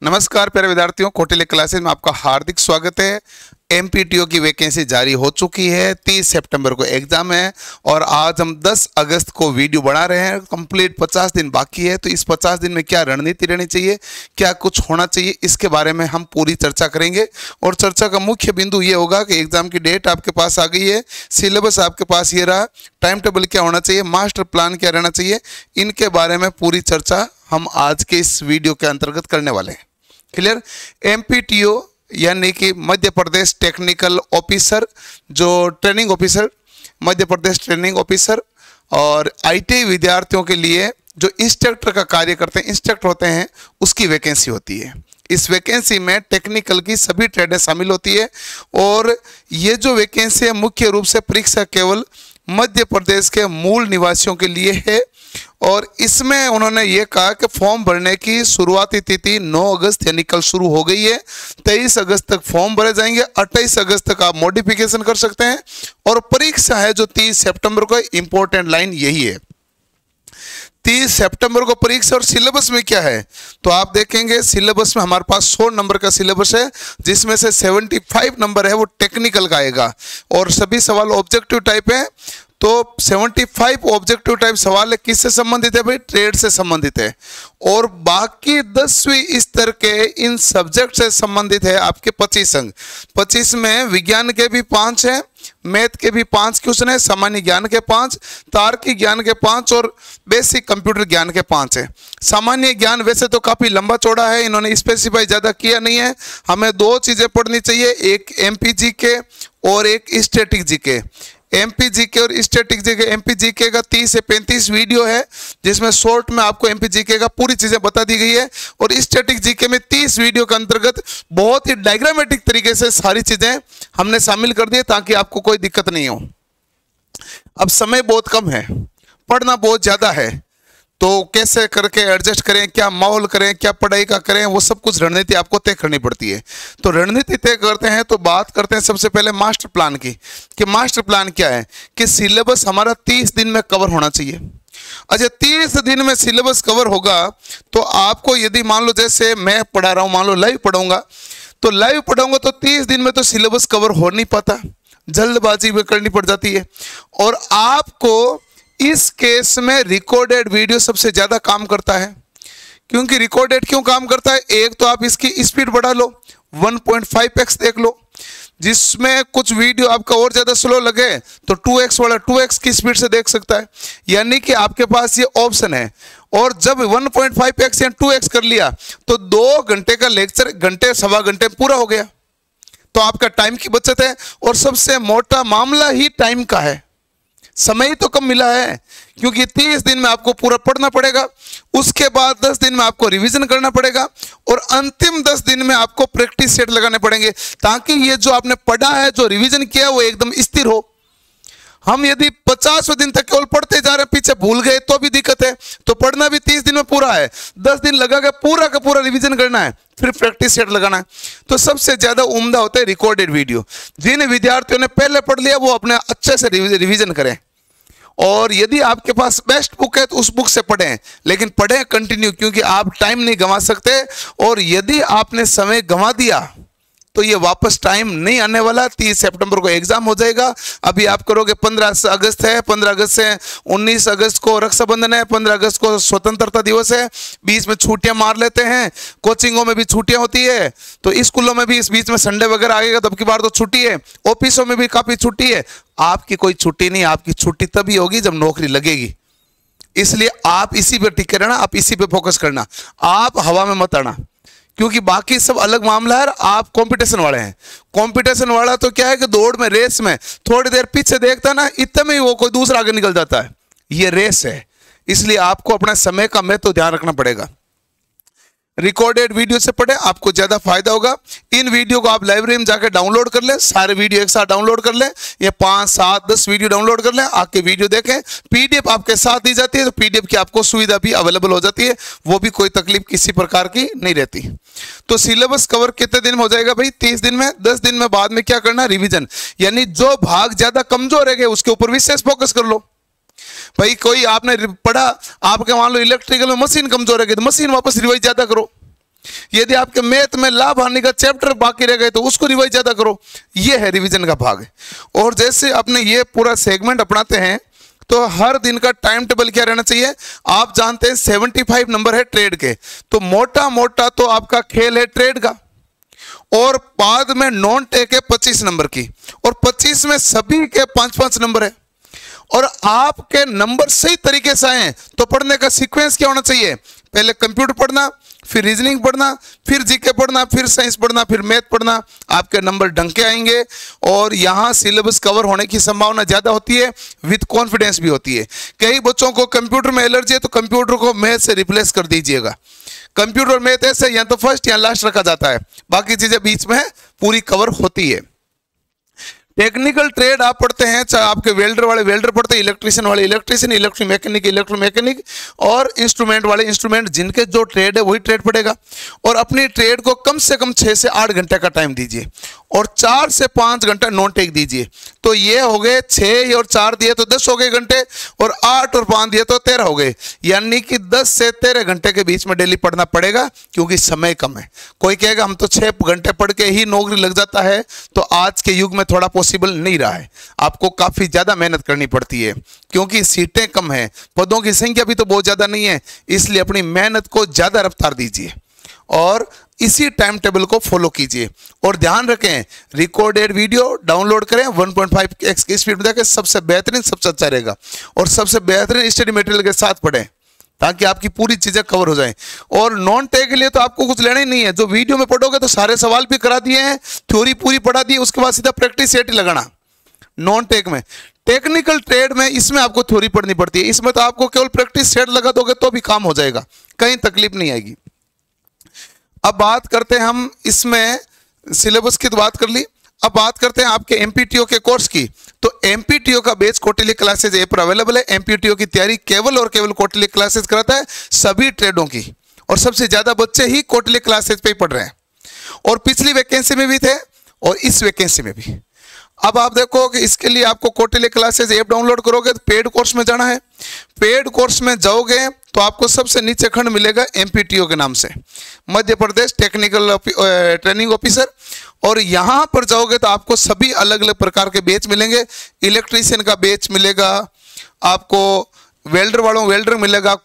नमस्कार प्यारे विद्यार्थियों, कौटिल्य क्लासेस में आपका हार्दिक स्वागत है। एमपीटीओ की वैकेंसी जारी हो चुकी है। 30 सितंबर को एग्जाम है और आज हम 10 अगस्त को वीडियो बना रहे हैं। कंप्लीट 50 दिन बाकी है, तो इस 50 दिन में क्या रणनीति रहनी चाहिए, क्या कुछ होना चाहिए, इसके बारे में हम पूरी चर्चा करेंगे। और चर्चा का मुख्य बिंदु ये होगा कि एग्जाम की डेट आपके पास आ गई है, सिलेबस आपके पास ये रहा, टाइम टेबल क्या होना चाहिए, मास्टर प्लान क्या रहना चाहिए, इनके बारे में पूरी चर्चा हम आज के इस वीडियो के अंतर्गत करने वाले हैं। क्लियर। एमपीटीओ यानी कि मध्य प्रदेश टेक्निकल ऑफिसर, जो training officer, Madhya Pradesh training officer और आईटीआई विद्यार्थियों के लिए जो इंस्ट्रक्टर का कार्य करते हैं, इंस्ट्रक्टर होते हैं, उसकी वैकेंसी होती है। इस वैकेंसी में टेक्निकल की सभी ट्रेडें शामिल होती है और ये जो वैकेंसी है मुख्य रूप से परीक्षा केवल मध्य प्रदेश के मूल निवासियों के लिए है। और इसमें उन्होंने ये कहा कि फॉर्म भरने की शुरुआती तिथि 9 अगस्त यानी कल शुरू हो गई है। 23 अगस्त तक फॉर्म भरे जाएंगे, 28 अगस्त तक आप मॉडिफिकेशन कर सकते हैं और परीक्षा है जो 30 सितंबर को। इंपॉर्टेंट लाइन यही है, 30 सितंबर को परीक्षा। और सिलेबस में क्या है तो आप देखेंगे, सिलेबस में हमारे पास 100 नंबर का सिलेबस है, जिसमें से 75 नंबर है वो टेक्निकल का आएगा और सभी सवाल ऑब्जेक्टिव टाइप है। तो 75 ऑब्जेक्टिव टाइप सवाल है, किससे संबंधित है भाई? ट्रेड से संबंधित है। और बाकी 10वीं स्तर के इन सब्जेक्ट से संबंधित है आपके 25 अंक। 25 में विज्ञान के भी 5 हैं, मैथ के भी 5 क्वेश्चन है, सामान्य ज्ञान के 5, तार्किक ज्ञान के 5 और बेसिक कंप्यूटर ज्ञान के 5 है। सामान्य ज्ञान वैसे तो काफी लंबा चौड़ा है, इन्होंने स्पेसिफाई ज्यादा किया नहीं है। हमें 2 चीजें पढ़नी चाहिए, एक एमपी के और एक स्टैटिक जीके। एमपीजीके और स्टैटिक जीके, एमपीजीके का 30 से 35 वीडियो है, जिसमें शॉर्ट में आपको एमपीजीके का पूरी चीजें बता दी गई है। और स्टैटिक जीके में 30 वीडियो के अंतर्गत बहुत ही डायग्रामेटिक तरीके से सारी चीजें हमने शामिल कर दी है, ताकि आपको कोई दिक्कत नहीं हो। अब समय बहुत कम है, पढ़ना बहुत ज्यादा है, तो कैसे करके एडजस्ट करें, क्या माहौल करें, क्या पढ़ाई का करें, वो सब कुछ रणनीति आपको तय करनी पड़ती है। तो रणनीति तय करते हैं तो बात करते हैं सबसे पहले मास्टर प्लान की, कि मास्टर प्लान क्या है कि सिलेबस हमारा 30 दिन में कवर होना चाहिए। अच्छा, 30 दिन में सिलेबस कवर होगा तो आपको, यदि मान लो जैसे मैं पढ़ा रहा हूं, मान लो लाइव पढ़ाऊंगा, तो लाइव पढ़ाऊंगा तो 30 दिन में तो सिलेबस कवर हो नहीं पाता, जल्दबाजी में करनी पड़ जाती है। और आपको इस केस में रिकॉर्डेड वीडियो सबसे ज्यादा काम करता है। क्योंकि रिकॉर्डेड क्यों काम करता है? एक तो आप इसकी स्पीड बढ़ा लो, 1.5x देख लो, जिसमें कुछ वीडियो आपका और ज्यादा स्लो लगे तो 2x वाला 2x की स्पीड से देख सकता है, यानी कि आपके पास ये ऑप्शन है। और जब 1.5x या 2x कर लिया तो 2 घंटे का लेक्चर घंटे सवा घंटे पूरा हो गया, तो आपका टाइम की बचत है। और सबसे मोटा मामला ही टाइम का है, समय ही तो कम मिला है, क्योंकि 30 दिन में आपको पूरा पढ़ना पड़ेगा, उसके बाद 10 दिन में आपको रिवीजन करना पड़ेगा और अंतिम 10 दिन में आपको प्रैक्टिस सेट लगाने पड़ेंगे, ताकि ये जो आपने पढ़ा है, जो रिवीजन किया है, वो एकदम स्थिर हो। हम यदि 50वें दिन तक केवल पढ़ते जा रहे हैं, पीछे भूल गए तो भी दिक्कत है। तो पढ़ना भी 30 दिन में पूरा है, 10 दिन लगा के पूरा का पूरा रिवीजन करना है, फिर प्रैक्टिस सेट लगाना है। तो सबसे ज्यादा उम्दा होता है रिकॉर्डेड वीडियो। जिन विद्यार्थियों ने पहले पढ़ लिया वो अपने अच्छे से रिवीजन करें। और यदि आपके पास बेस्ट बुक है तो उस बुक से पढ़ें, लेकिन पढ़ें कंटिन्यू, क्योंकि आप टाइम नहीं गंवा सकते। और यदि आपने समय गंवा दिया तो ये वापस टाइम नहीं आने वाला। 30 सितंबर को एग्जाम हो जाएगा। अभी आप करोगे, 15 अगस्त है, 15 अगस्त से 19 अगस्त को रक्षाबंधन है, 15 अगस्त को स्वतंत्रता दिवस है, बीच में छुट्टियां मार लेते हैं, कोचिंगों में भी छुट्टियां होती है, तो स्कूलों में भी इस बीच में संडे वगैरह आएगा तो अब की बार तो छुट्टी है, ऑफिसों में भी काफी छुट्टी है। आपकी कोई छुट्टी नहीं, आपकी छुट्टी तभी होगी जब नौकरी लगेगी। इसलिए आप इसी पे टिके रहना, आप इसी पे फोकस करना, आप हवा में मत आना, क्योंकि बाकी सब अलग मामला है। आप कंपटीशन वाले हैं। कंपटीशन वाला तो क्या है कि दौड़ में, रेस में थोड़ी देर पीछे देखता ना, इतने में ही वो कोई दूसरा आगे निकल जाता है। ये रेस है, इसलिए आपको अपना समय का महत्व ध्यान रखना पड़ेगा। रिकॉर्डेड वीडियो से पढ़े, आपको ज्यादा फायदा होगा। इन वीडियो को आप लाइब्रेरी में जाकर डाउनलोड कर लें, सारे वीडियो एक साथ डाउनलोड कर लें, ये 5, 7, 10 वीडियो डाउनलोड कर लें, आके वीडियो देखें। पीडीएफ आपके साथ दी जाती है, तो पीडीएफ की आपको सुविधा भी अवेलेबल हो जाती है, वो भी कोई तकलीफ किसी प्रकार की नहीं रहती। तो सिलेबस कवर कितने दिन में हो जाएगा भाई? 30 दिन में। 10 दिन में बाद में क्या करना? रिविजन, यानी जो भाग ज्यादा कमजोर है उसके ऊपर विशेष फोकस कर लो। भाई कोई आपने पढ़ा, आपके मान लो इलेक्ट्रिकल में मशीन कमजोर है तो मशीन वापस रिवाइज ज्यादा करो। यदि आपके मैथ में लाभ हानि का चैप्टर बाकी रह गए तो उसको रिवाइज ज्यादा करो। ये है रिवीजन का भाग। और जैसे अपने ये पूरा सेगमेंट अपनाते हैं तो हर दिन का टाइम टेबल क्या रहना चाहिए। आप जानते हैं 75 नंबर है ट्रेड के, तो मोटा मोटा तो आपका खेल है ट्रेड का, और बाद में नॉन टेक है 25 नंबर की, और 25 में सभी के 5-5 नंबर है। और आपके नंबर सही तरीके से आए तो पढ़ने का सीक्वेंस क्या होना चाहिए, पहले कंप्यूटर पढ़ना, फिर रीजनिंग पढ़ना, फिर जीके पढ़ना, फिर साइंस पढ़ना, फिर मैथ पढ़ना, आपके नंबर ढंग के आएंगे और यहाँ सिलेबस कवर होने की संभावना ज़्यादा होती है, विद कॉन्फिडेंस भी होती है। कई बच्चों को कंप्यूटर में एलर्जी है तो कंप्यूटर को मैथ से रिप्लेस कर दीजिएगा। कंप्यूटर और मैथ ऐसे या तो फर्स्ट या लास्ट रखा जाता है, बाकी चीज़ें बीच में पूरी कवर होती है। टेक्निकल ट्रेड आप पढ़ते हैं, चाहे आपके वेल्डर वाले वेल्डर पढ़ते हैं, इलेक्ट्रिशियन वाले इलेक्ट्रिशियन, इलेक्ट्रोमैकेनिक इलेक्ट्रोमैकेनिक, और इंस्ट्रूमेंट वाले इंस्ट्रूमेंट। जिनके जो ट्रेड है वही ट्रेड पड़ेगा। और अपनी ट्रेड को कम से कम 6 से 8 घंटे का टाइम दीजिए और 4 से 5 घंटा नॉन टेक दीजिए। तो ये हो गए 6 और 4 दिए तो 10 हो गए घंटे, और 8 और 5 दिए तो 13 हो गए। यानी कि 10 से 13 घंटे के बीच में डेली पढ़ना पड़ेगा, क्योंकि समय कम है। कोई कहेगा हम तो 6 घंटे पढ़ के ही नौकरी लग जाता है, तो आज के युग में थोड़ा पॉसिबल नहीं रहा है। आपको काफी ज्यादा मेहनत करनी पड़ती है, क्योंकि सीटें कम है, पदों की संख्या भी तो बहुत ज्यादा नहीं है। इसलिए अपनी मेहनत को ज्यादा रफ्तार दीजिए और इसी टाइम टेबल को फॉलो कीजिए। और ध्यान रखें, रिकॉर्डेड वीडियो डाउनलोड करें 1.5x की स्पीड में देखें, सबसे बेहतरीन सबसे अच्छा रहेगा। और सबसे बेहतरीन स्टडी मटेरियल के साथ पढ़ें ताकि आपकी पूरी चीजें कवर हो जाएं। और नॉन टेक के लिए तो आपको कुछ लेना ही नहीं है। जो वीडियो में पढ़ोगे तो सारे सवाल भी करा दिए हैं, थ्योरी पूरी पढ़ा दी, उसके बाद सीधा प्रैक्टिस सेट ही लगाना। नॉन टेक में, टेक्निकल ट्रेड में इसमें आपको थ्योरी पढ़नी पड़ती है, इसमें तो आपको केवल प्रैक्टिस सेट लगा दोगे तो भी काम हो जाएगा, कहीं तकलीफ नहीं आएगी। अब बात करते हैं हम, इसमें सिलेबस की तो बात कर ली, अब बात करते हैं आपके एमपीटीओ के कोर्स की। तो एमपीटीओ का बेच क्वार्टरली क्लासेज ऐप पर अवेलेबल है। एमपीटीओ की तैयारी केवल और केवल क्वार्टरली क्लासेज कराता है, सभी ट्रेडों की, और सबसे ज्यादा बच्चे ही क्वार्टरली क्लासेज पे ही पढ़ रहे हैं। और पिछली वैकेंसी में भी थे और इस वैकेंसी में भी। अब आप देखो कि इसके लिए आपको क्वार्टरली क्लासेज ऐप डाउनलोड करोगे तो पेड कोर्स में जाना है। पेड कोर्स में जाओगे तो आपको सबसे नीचे खंड मिलेगा एमपीटीओ के नाम से, Madhya Pradesh technical training officer. और यहाँ पर जाओगे तो आपको सभी अलग अलग प्रकार के बैच मिलेंगे। इलेक्ट्रीशियन का बैच मिलेगा आपको, वेल्डर वालों वेल्डर मिलेगा,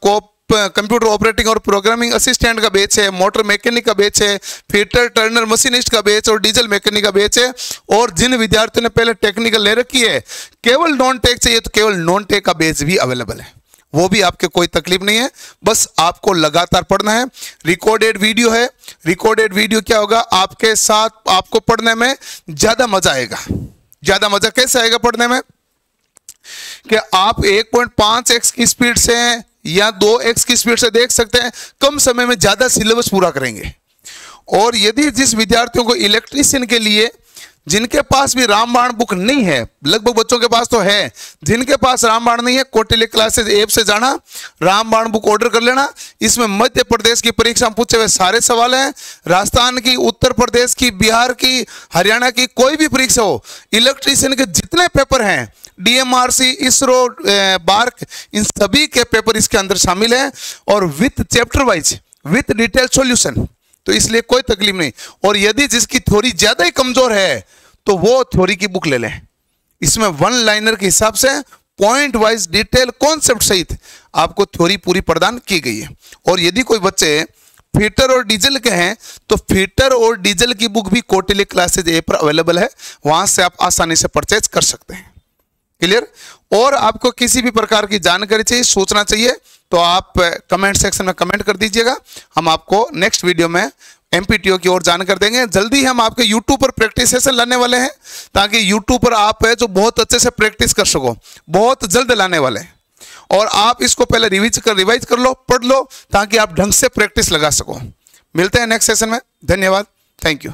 कंप्यूटर ऑपरेटिंग और प्रोग्रामिंग असिस्टेंट का बैच है, मोटर मैकेनिक का बैच है, फिटर टर्नर मशीनिस्ट का बैच और डीजल मैकेनिक का बैच है। और जिन विद्यार्थियों ने पहले टेक्निकल ले रखी है, केवल नॉन टेक चाहिए तो केवल नॉन टेक का बैच भी अवेलेबल है, वो भी आपके कोई तकलीफ नहीं है, बस आपको लगातार पढ़ना है। रिकॉर्डेड वीडियो है, रिकॉर्डेड वीडियो क्या होगा, आपके साथ आपको पढ़ने में ज्यादा मजा आएगा। ज्यादा मजा कैसे आएगा पढ़ने में, कि आप 1.5x की स्पीड से या 2x की स्पीड से देख सकते हैं, कम समय में ज्यादा सिलेबस पूरा करेंगे। और यदि जिस विद्यार्थियों को इलेक्ट्रीशियन के लिए, जिनके पास भी रामबाण बुक नहीं है, लगभग बच्चों के पास तो है, जिनके पास रामबाण नहीं है, क्वार्टरली क्लासेज ऐप से जाना, रामबाण बुक ऑर्डर कर लेना। इसमें मध्य प्रदेश की परीक्षा में पूछे हुए सारे सवाल हैं, राजस्थान की, उत्तर प्रदेश की, बिहार की, हरियाणा की, कोई भी परीक्षा हो, इलेक्ट्रीशियन के जितने पेपर हैं, डीएमआरसी, इसरो, बार्क, इन सभी के पेपर इसके अंदर शामिल हैं, और with chapter wise, with detail solution. तो इसलिए कोई तकलीफ नहीं। और यदि जिसकी थ्योरी ज्यादा ही कमजोर है तो वो थ्योरी की बुक ले लें। इसमें 1 लाइनर के हिसाब से पॉइंट वाइज डिटेल कॉन्सेप्ट सहित आपको थ्योरी पूरी प्रदान की गई है। और यदि कोई बच्चे फीटर और डीजल के हैं तो फीटर और डीजल की बुक भी क्वार्टरली क्लासेज ऐप पर अवेलेबल है, वहां से आप आसानी से परचेज कर सकते हैं। क्लियर। और आपको किसी भी प्रकार की जानकारी चाहिए, सूचना चाहिए, तो आप कमेंट सेक्शन में कमेंट कर दीजिएगा। हम आपको नेक्स्ट वीडियो में एमपीटीओ की ओर जानकारी देंगे। जल्दी हम आपके यूट्यूब पर प्रैक्टिस सेशन लाने वाले हैं, ताकि यूट्यूब पर आप है जो बहुत अच्छे से प्रैक्टिस कर सको, बहुत जल्द लाने वाले हैं। और आप इसको पहले रिवाइज कर लो, पढ़ लो, ताकि आप ढंग से प्रैक्टिस लगा सको। मिलते हैं नेक्स्ट सेशन में। धन्यवाद, थैंक यू।